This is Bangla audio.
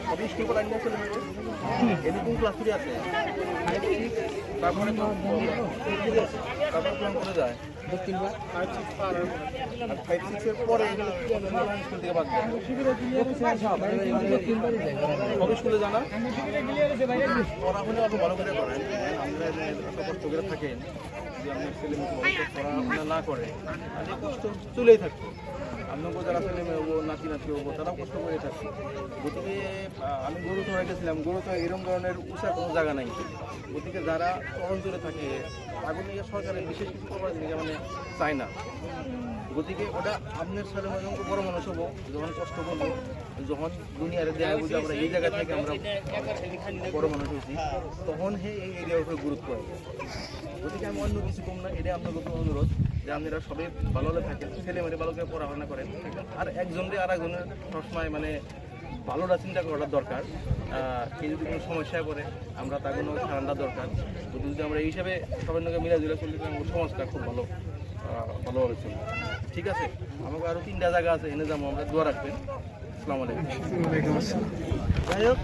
সবই স্কুল করে আনিয়ে চলে যাবে এরকম ক্লাস করে আছে তারপরে প্ল্যান করে যায় আর 5-6 এর পরে স্কুল থেকে বাদ সবই স্কুলে জানা ওরা হলে অত ভালো করে করেন আমরা এত কষ্ট করে থাকেন যদি আপনার ছেলে মেয়ে পড়াশোনা না করে তাহলে কষ্ট চলেই থাকতো আপনাকে যারা ছেলে মেয়ে হবো নাতি হবো তারাও কষ্ট করে থাকতো গতিকে আমি গরু চড়াই গেছিলাম গরু তো এরকম ধরনের উঁচা কোনো জায়গা নাই গতিকে যারা অঞ্চলে থাকে তাদের নিয়ে সরকারের বিশেষ কিছু করার জিনিস মানে চায় না গতিকে ওটা আপনার ছেলে মেয়ে যখন বড় মানুষ হবো যখন কষ্ট করবো যখন দুনিয়ারে দেয়া বুঝে আমরা এই জায়গা থেকে আমরা বড় মানুষ হয়েছি তখন এই এরিয়ার উপরে গুরুত্ব হবে গতিকে আমি অন্য কিছু কম না এটাই আপনার প্রতি অনুরোধ যে আপনারা সবাই ভালো হলে থাকেন ছেলে মেয়ে ভালো করে পড়াশোনা করেন আর একজনকে আর একজনের সবসময় মানে ভালোটা চিন্তা করার দরকার কেউ যদি কোনো সমস্যায় পড়ে আমরা তার কোনো ঠান্ডা দরকার যদি আমরা এই হিসাবে সবার সঙ্গে মিলাজুলা চলতে সমাজটা খুব ভালোভাবে চলবে ঠিক আছে আমাকে আরও 3টা জায়গা আছে এনে যাবো আমরা দোয়া রাখবেন আসসালামু আলাইকুম যাই হোক